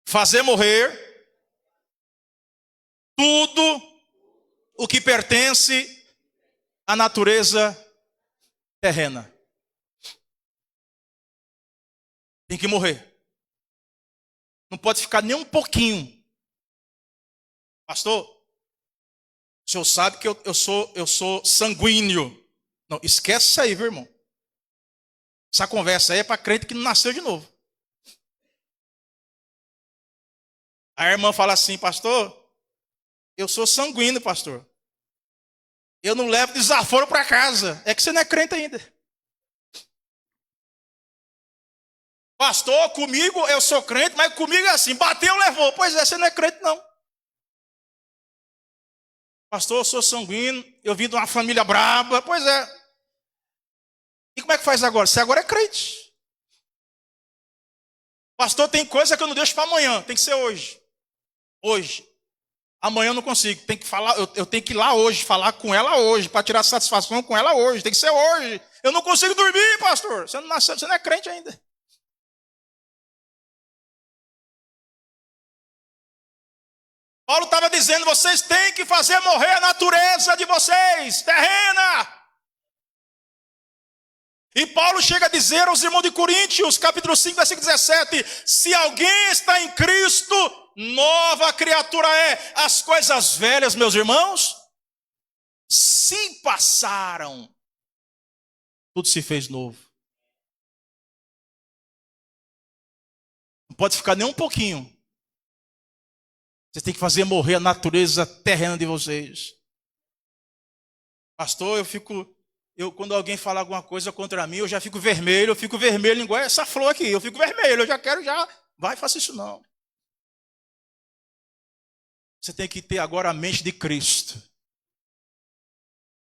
Fazer morrer tudo o que pertence à natureza terrena. Tem que morrer. Não pode ficar nem um pouquinho. Pastor, o senhor sabe que eu sou sanguíneo. Não, esquece isso aí, viu, irmão? Essa conversa aí é para crente que não nasceu de novo. A irmã fala assim, pastor, eu sou sanguíneo, pastor. Eu não levo desaforo para casa. É que você não é crente ainda. Pastor, comigo eu sou crente, mas comigo é assim, bateu, levou. Pois é, você não é crente não. Pastor, eu sou sanguíneo, eu vim de uma família braba. Pois é. E como é que faz agora? Você agora é crente. Pastor, tem coisa que eu não deixo para amanhã, tem que ser hoje. Hoje. Amanhã eu não consigo, tem que falar, eu tenho que ir lá hoje, falar com ela hoje, para tirar satisfação com ela hoje, tem que ser hoje. Eu não consigo dormir, pastor. Você não nasceu, você não é crente ainda. Paulo estava dizendo, vocês têm que fazer morrer a natureza de vocês, terrena. E Paulo chega a dizer aos irmãos de Coríntios, capítulo 5, versículo 17, se alguém está em Cristo, nova criatura é. As coisas velhas, meus irmãos, se passaram, tudo se fez novo. Não pode ficar nem um pouquinho. Vocês têm que fazer morrer a natureza terrena de vocês. Pastor, quando alguém fala alguma coisa contra mim, eu já fico vermelho, igual essa flor aqui, eu fico vermelho, eu já quero, vai, faça isso não. Você tem que ter agora a mente de Cristo.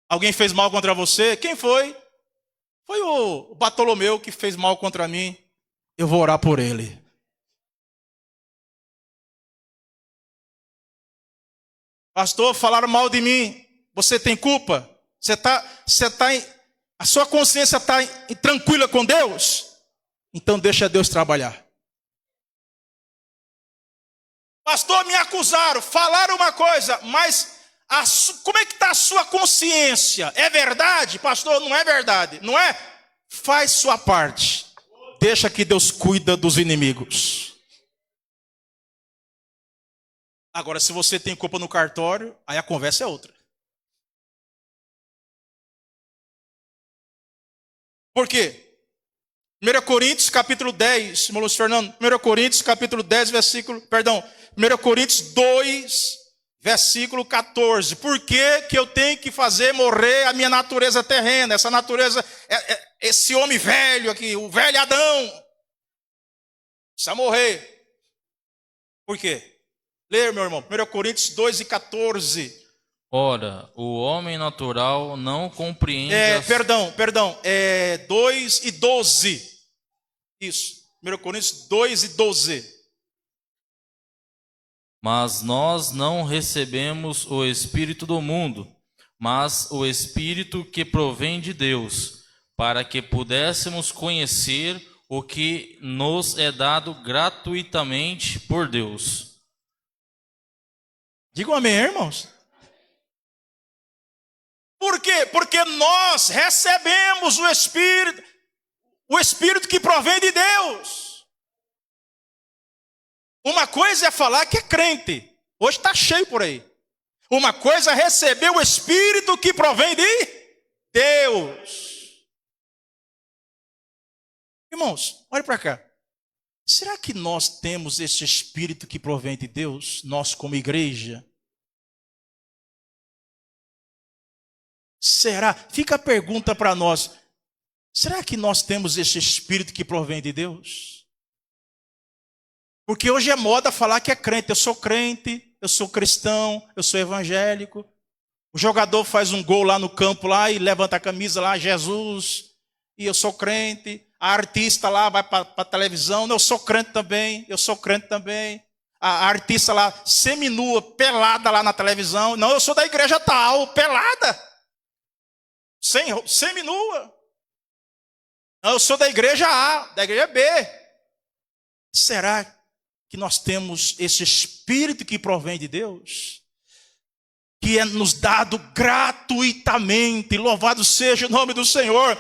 Alguém fez mal contra você? Quem foi? Foi o Bartolomeu que fez mal contra mim. eu vou orar por ele. Pastor, falaram mal de mim. Você tem culpa? A sua consciência está tranquila com Deus? Então deixa Deus trabalhar. Pastor, me acusaram, falaram uma coisa, mas como é que está a sua consciência? É verdade? Pastor, não é verdade, não é? Faz sua parte. Deixa que Deus cuida dos inimigos. Agora, se você tem culpa no cartório, aí a conversa é outra. Por quê? 1 Coríntios capítulo 10, irmão Luiz Fernando, 1 Coríntios capítulo 10, 1 Coríntios 2, versículo 14. Por que eu tenho que fazer morrer a minha natureza terrena? Essa natureza, esse homem velho aqui, o velho Adão, precisa morrer. Por quê? Leia, meu irmão, 1 Coríntios 2 e 14. Ora, o homem natural não compreende... Perdão, 2 e 12. Isso, 1 Coríntios 2 e 12. Mas nós não recebemos o Espírito do mundo, mas o Espírito que provém de Deus, para que pudéssemos conhecer o que nos é dado gratuitamente por Deus. Digam amém, irmãos. Por quê? Porque nós recebemos o Espírito que provém de Deus. Uma coisa é falar que é crente. Hoje está cheio por aí. Uma coisa é receber o Espírito que provém de Deus. Irmãos, olha para cá. Será que nós temos esse Espírito que provém de Deus? Nós como igreja? Será? Fica a pergunta para nós. Será que nós temos esse Espírito que provém de Deus? Porque hoje é moda falar que é crente. Eu sou cristão, eu sou evangélico. O jogador faz um gol lá no campo lá e levanta a camisa lá, Jesus, e eu sou crente. A artista lá vai para a televisão, eu sou crente também. A artista lá seminua, pelada lá na televisão. Não, eu sou da igreja tal, pelada. Seminua. Não, eu sou da igreja A, da igreja B. Será que nós temos esse Espírito que provém de Deus? Que é nos dado gratuitamente. Louvado seja o nome do Senhor.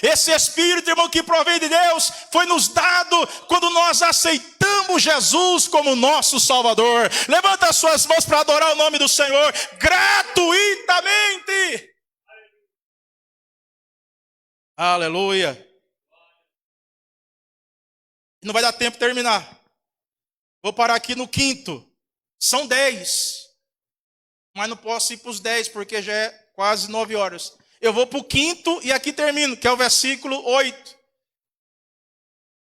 Esse Espírito, irmão, que provém de Deus, foi nos dado quando nós aceitamos Jesus como nosso Salvador. Levanta as suas mãos para adorar o nome do Senhor gratuitamente. Aleluia. Não vai dar tempo de terminar. Vou parar aqui no 5º. São 10. Mas não posso ir para os 10, porque já é quase 9 horas. Eu vou para o 5º e aqui termino, que é o versículo 8.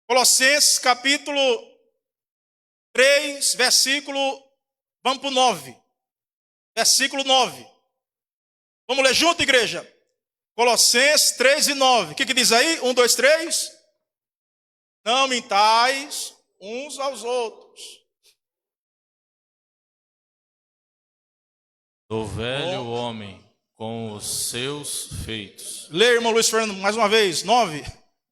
Colossenses capítulo 3, vamos para o 9. Versículo 9. Vamos ler junto, igreja? Colossenses 3 e 9. O que diz aí? 1, 2, 3. Não mintais uns aos outros. Do velho homem com os seus feitos. Lê, irmão Luiz Fernando, mais uma vez. 9.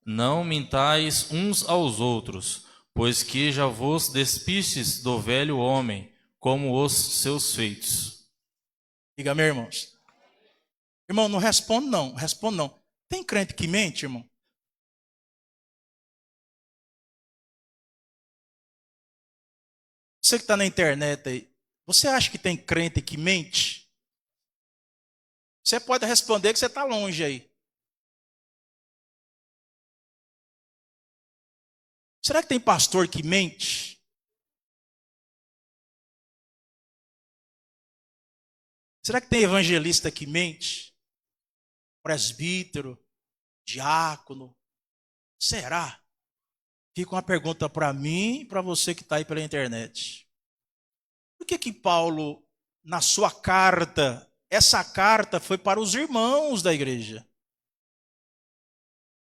Não mintais uns aos outros, pois que já vos despistes do velho homem como os seus feitos. Diga, meus irmãos. Irmão, não responde não. Tem crente que mente, irmão? Você que está na internet aí, você acha que tem crente que mente? Você pode responder que você está longe aí. Será que tem pastor que mente? Será que tem evangelista que mente? Presbítero, diácono? Será? Fica uma pergunta para mim e para você que está aí pela internet. Por que Paulo, na sua carta, essa carta foi para os irmãos da igreja?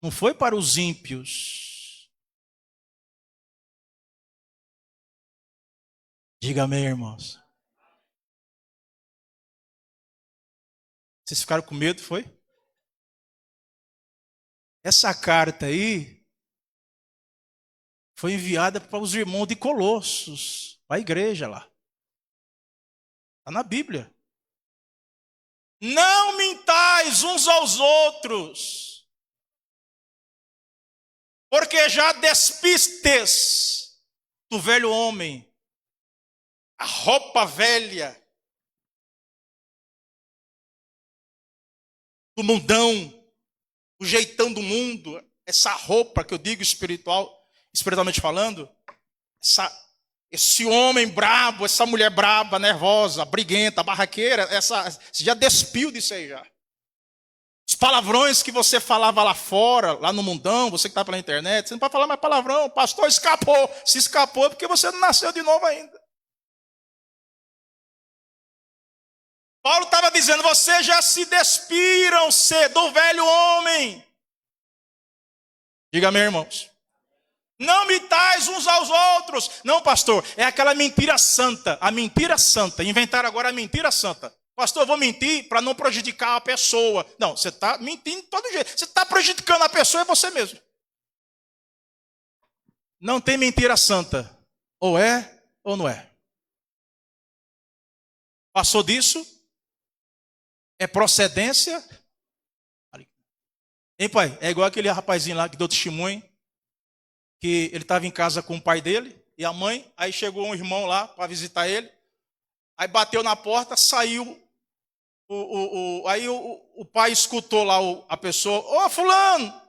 Não foi para os ímpios. Diga amém, irmãos. Vocês ficaram com medo, foi? Essa carta aí foi enviada para os irmãos de Colossos, para a igreja lá. Está na Bíblia. Não mintais uns aos outros, porque já despistes do velho homem, a roupa velha, do mundão, o jeitão do mundo, essa roupa que eu digo espiritualmente falando, esse homem brabo, essa mulher braba, nervosa, briguenta, barraqueira, você já despiu disso aí já. Os palavrões que você falava lá fora, lá no mundão, você que está pela internet, você não pode falar mais palavrão, pastor escapou. Se escapou é porque você não nasceu de novo ainda. Paulo estava dizendo, vocês já se despiram-se do velho homem. Diga amém, irmãos. Não mintais uns aos outros. Não, pastor, é aquela mentira santa. A mentira santa. Inventaram agora a mentira santa. Pastor, eu vou mentir para não prejudicar a pessoa. Não, você está mentindo de todo jeito. Você está prejudicando a pessoa é você mesmo. Não tem mentira santa. Ou é ou não é. Passou disso? É procedência? Hein, pai? É igual aquele rapazinho lá que deu testemunho, que ele estava em casa com o pai dele e a mãe, aí chegou um irmão lá para visitar ele, aí bateu na porta, saiu, aí o pai escutou lá a pessoa, ô fulano,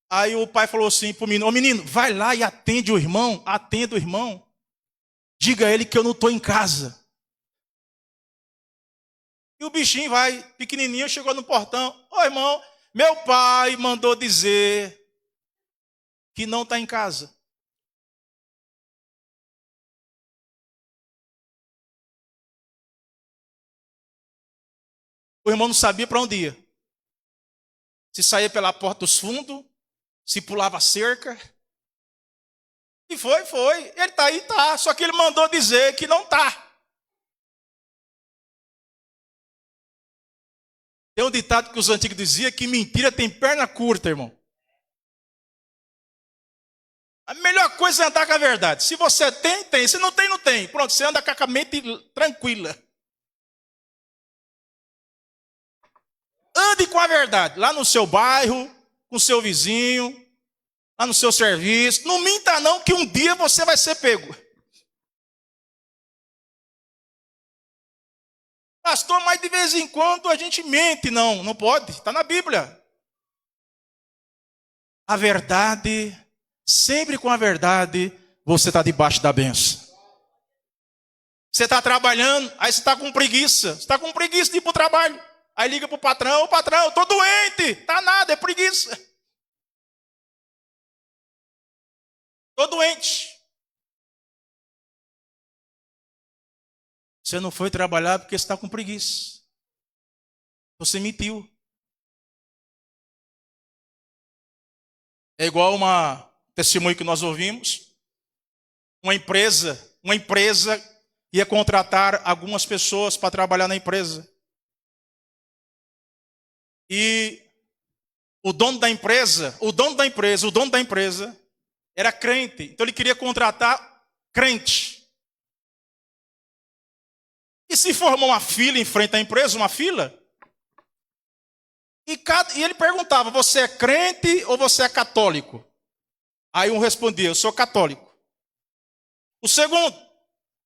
aí o pai falou assim para o menino, ô menino, vai lá e atende o irmão, diga a ele que eu não estou em casa. E o bichinho vai, pequenininho, chegou no portão, ô irmão, meu pai mandou dizer que não está em casa. O irmão não sabia para onde ia. Se saía pela porta dos fundos, se pulava a cerca. E foi. Ele está aí, tá. Só que ele mandou dizer que não está. Tem um ditado que os antigos diziam que mentira tem perna curta, irmão. A melhor coisa é andar com a verdade. Se você tem, tem. Se não tem, não tem. Pronto, você anda com a mente tranquila. Ande com a verdade. Lá no seu bairro, com o seu vizinho, lá no seu serviço. Não minta não, que um dia você vai ser pego. Pastor, mas de vez em quando a gente mente. Não pode. Está na Bíblia. A verdade, sempre com a verdade, você está debaixo da bênção. Você está trabalhando, aí você está com preguiça. Você está com preguiça de ir para o trabalho. Aí liga para o patrão, ô patrão, eu estou doente. Está nada, é preguiça. Estou doente. Você não foi trabalhar porque você está com preguiça. Você mentiu. É igual testemunho que nós ouvimos. Uma empresa ia contratar algumas pessoas para trabalhar na empresa. E o dono da empresa era crente. Então ele queria contratar crente. E se formou uma fila em frente à empresa, uma fila. E ele perguntava, você é crente ou você é católico? Aí um respondia, eu sou católico. O segundo,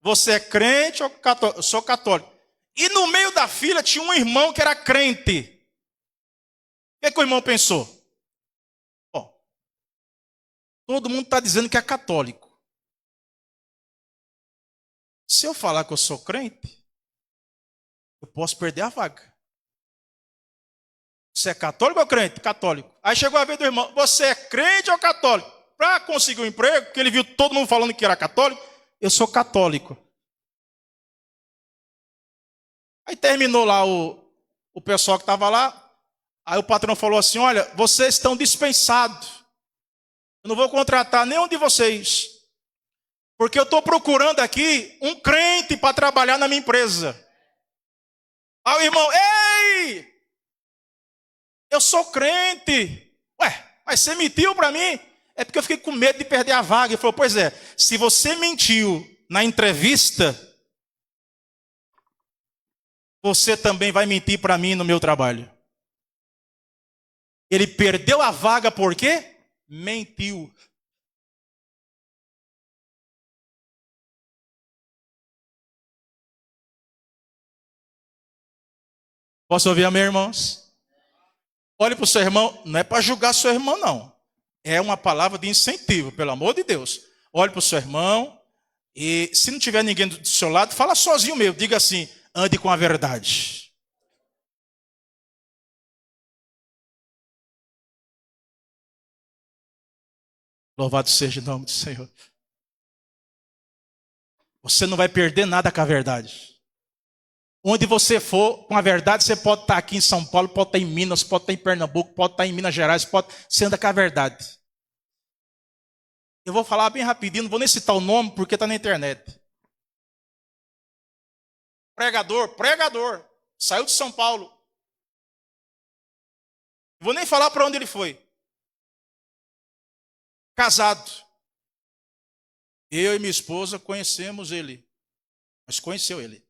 você é crente ou católico? Eu sou católico. E no meio da fila tinha um irmão que era crente. O que o irmão pensou? Todo mundo está dizendo que é católico. Se eu falar que eu sou crente, eu posso perder a vaga. Você é católico ou crente? Católico. Aí chegou a vez do irmão, você é crente ou católico? Para conseguir um emprego, porque ele viu todo mundo falando que era católico, eu sou católico. Aí terminou lá o pessoal que estava lá, aí o patrão falou assim, olha, vocês estão dispensados. Eu não vou contratar nenhum de vocês. Porque eu estou procurando aqui um crente para trabalhar na minha empresa. Aí o irmão, ei, eu sou crente. Ué, mas você mentiu para mim? É porque eu fiquei com medo de perder a vaga. Ele falou, pois é, se você mentiu na entrevista, você também vai mentir para mim no meu trabalho. Ele perdeu a vaga por quê? Mentiu. Posso ouvir, meus irmãos? Olhe para o seu irmão, não é para julgar seu irmão, não. É uma palavra de incentivo, pelo amor de Deus. Olhe para o seu irmão e se não tiver ninguém do seu lado, fala sozinho mesmo. Diga assim, ande com a verdade. Louvado seja o nome do Senhor. Você não vai perder nada com a verdade. Onde você for, com a verdade, você pode estar aqui em São Paulo, pode estar em Minas, pode estar em Pernambuco, pode estar em Minas Gerais, você anda com a verdade. Eu vou falar bem rapidinho, não vou nem citar o nome, porque está na internet. Pregador, saiu de São Paulo. Não vou nem falar para onde ele foi. Casado. Eu e minha esposa conhecemos ele. Mas conheceu ele.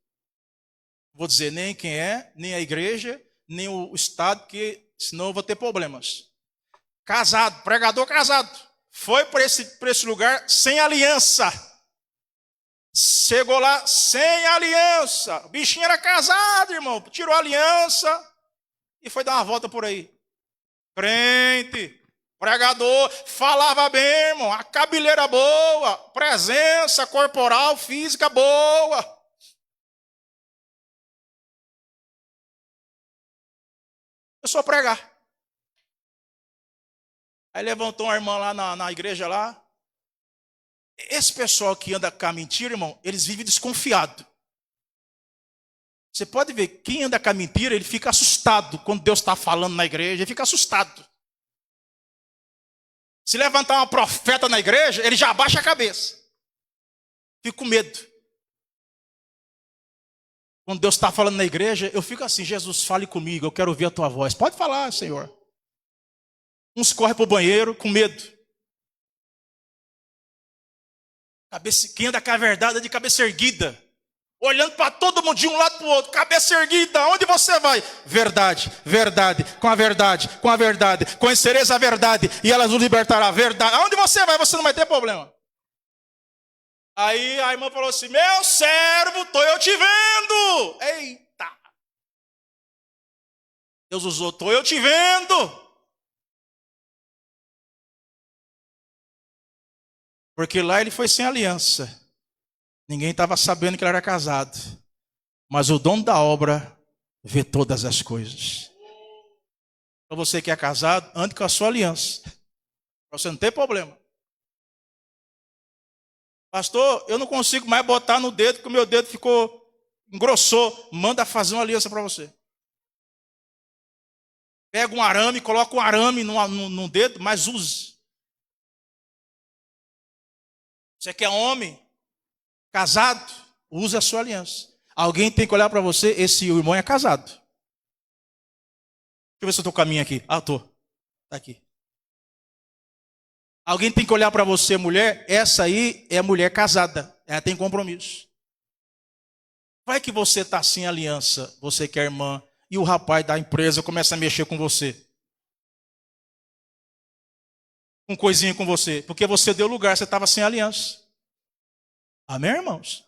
Não vou dizer nem quem é, nem a igreja, nem o estado, porque senão eu vou ter problemas. Casado, pregador casado. Foi para esse lugar sem aliança. Chegou lá sem aliança. O bichinho era casado, irmão. Tirou a aliança e foi dar uma volta por aí. Crente, pregador, falava bem, irmão. A cabeleira boa, presença corporal, física boa. Começou a pregar. Aí levantou uma irmã lá na igreja lá. Esse pessoal que anda com a mentira, irmão, eles vivem desconfiado. Você pode ver, quem anda com a mentira, ele fica assustado quando Deus está falando na igreja, ele fica assustado. Se levantar uma profeta na igreja, ele já abaixa a cabeça. Fica com medo. Quando Deus está falando na igreja, eu fico assim, Jesus, fale comigo, eu quero ouvir a tua voz. Pode falar, Senhor. Uns correm para o banheiro com medo. Quem anda com a verdade é de cabeça erguida. Olhando para todo mundo de um lado para o outro. Cabeça erguida, onde você vai? Verdade, verdade, com a verdade, com a verdade. Conhecereis a verdade e ela nos libertará. Verdade. Aonde você vai, você não vai ter problema. Aí a irmã falou assim, meu servo, estou eu te vendo. Eita. Deus usou, estou eu te vendo. Porque lá ele foi sem aliança. Ninguém estava sabendo que ele era casado. Mas o dono da obra vê todas as coisas. Para você que é casado, ande com a sua aliança. Para você não ter problema. Pastor, eu não consigo mais botar no dedo, porque o meu dedo engrossou. Manda fazer uma aliança para você. Pega um arame, coloca um arame no dedo, mas use. Você que é homem, casado, use a sua aliança. Alguém tem que olhar para você, esse irmão é casado. Deixa eu ver se eu estou com a minha aqui. Ah, estou. Está aqui. Alguém tem que olhar para você, mulher, essa aí é mulher casada. Ela tem compromisso. Vai que você está sem aliança, você que é irmã, e o rapaz da empresa começa a mexer com você. Com coisinha com você, porque você deu lugar, você estava sem aliança. Amém, irmãos?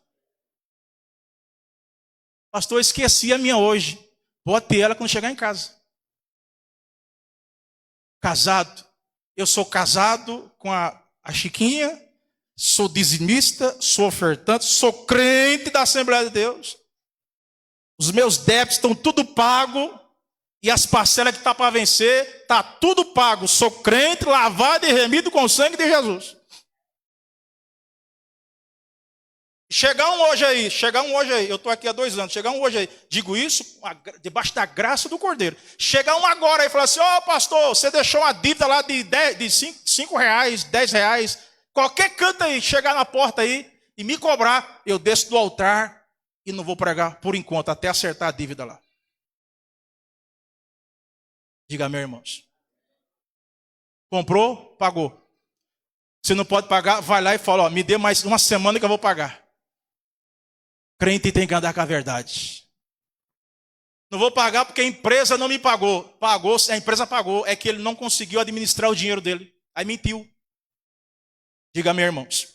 Pastor, esqueci a minha hoje. Bote ela quando chegar em casa. Casado. Eu sou casado com a Chiquinha, sou dizimista, sou ofertante, sou crente da Assembleia de Deus. Os meus débitos estão tudo pago. E as parcelas que está para vencer, está tudo pago. Sou crente, lavado e remido com o sangue de Jesus. Chegar um hoje aí. Eu estou aqui há 2 anos. Chegar um hoje aí. Digo isso debaixo da graça do Cordeiro. Chegar um agora aí e falar assim, pastor, você deixou uma dívida lá de 5 reais, 10 reais. qualquer canto aí, chegar na porta aí e me cobrar, eu desço do altar e não vou pregar por enquanto, até acertar a dívida lá. Diga amém, irmãos. Comprou, pagou. Se não pode pagar, vai lá e fala, ó, me dê mais uma semana que eu vou pagar. Crente tem que andar com a verdade. Não vou pagar porque a empresa não me pagou. Pagou, a empresa pagou. É que ele não conseguiu administrar o dinheiro dele. Aí mentiu. Diga amém, irmãos.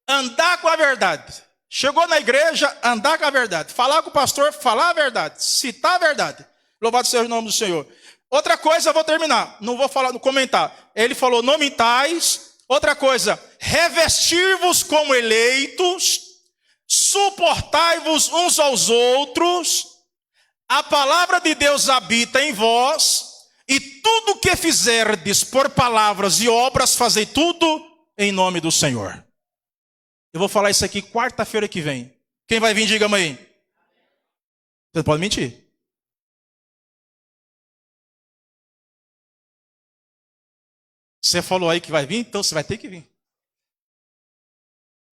Andar com a verdade. Chegou na igreja, andar com a verdade. Falar com o pastor, falar a verdade. Citar a verdade. Louvado seja o nome do Senhor. Outra coisa, eu vou terminar. Não vou falar, não comentar. Ele falou, não mintais. Outra coisa, revestir-vos como eleitos. Suportai-vos uns aos outros. A palavra de Deus habita em vós. E tudo que fizerdes por palavras e obras, fazei tudo em nome do Senhor. Eu vou falar isso aqui quarta-feira que vem. Quem vai vir, diga amém. Você não pode mentir. Você falou aí que vai vir, então você vai ter que vir.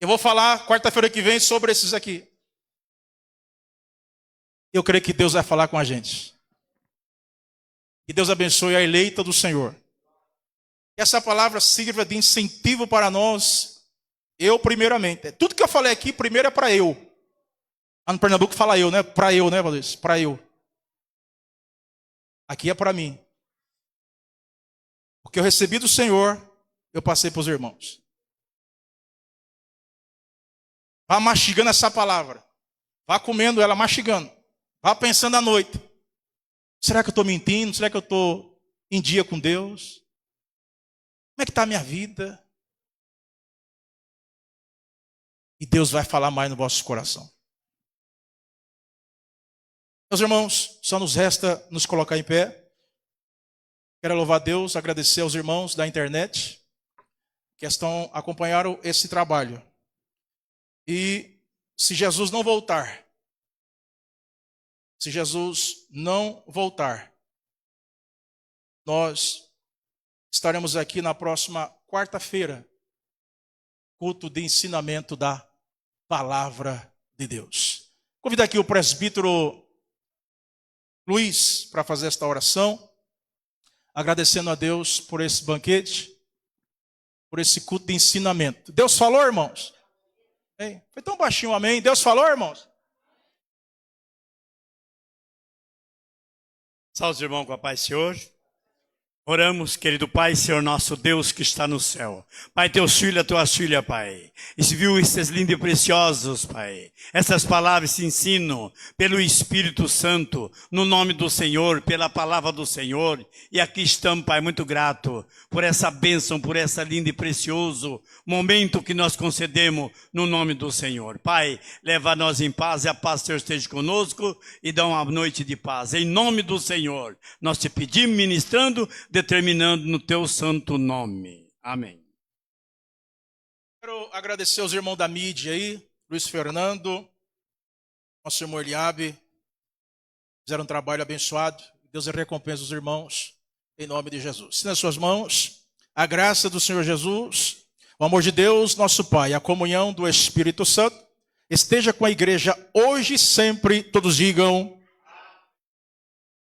Eu vou falar quarta-feira que vem sobre esses aqui. Eu creio que Deus vai falar com a gente. Que Deus abençoe a eleita do Senhor. Que essa palavra sirva de incentivo para nós. Eu primeiramente. Tudo que eu falei aqui, primeiro é para eu. Lá no Pernambuco fala eu, né? Para eu, né, Valdez? Para eu. Aqui é para mim. O que eu recebi do Senhor, eu passei para os irmãos. Vá mastigando essa palavra. Vá comendo ela, mastigando. Vá pensando à noite. Será que eu estou mentindo? Será que eu estou em dia com Deus? Como é que está a minha vida? E Deus vai falar mais no vosso coração. Meus irmãos, só nos resta nos colocar em pé. Quero louvar a Deus, agradecer aos irmãos da internet que acompanharam esse trabalho. E se Jesus não voltar, nós estaremos aqui na próxima quarta-feira, culto de ensinamento da palavra de Deus. Convido aqui o presbítero Luiz para fazer esta oração. Agradecendo a Deus por esse banquete, por esse culto de ensinamento. Deus falou, irmãos? Foi tão baixinho, amém? Deus falou, irmãos? Salve os irmãos com a paz do Senhor. Oramos, querido Pai, Senhor nosso Deus que está no céu. Pai, teus filhos, tuas filhas, Pai. E se viu esses lindos e preciosos, Pai. Essas palavras se ensinam pelo Espírito Santo, no nome do Senhor, pela palavra do Senhor. E aqui estamos, Pai, muito grato por essa bênção, por essa linda e precioso momento que nós concedemos no nome do Senhor. Pai, leva nós em paz e a paz do Senhor esteja conosco e dá uma noite de paz. Em nome do Senhor, nós te pedimos, ministrando, determinando no teu santo nome. Amém. Quero agradecer aos irmãos da mídia aí, Luiz Fernando, nosso irmão Eliabe, fizeram um trabalho abençoado. Deus recompensa os irmãos, em nome de Jesus. Se nas suas mãos, a graça do Senhor Jesus, o amor de Deus, nosso Pai, a comunhão do Espírito Santo, esteja com a igreja hoje e sempre, todos digam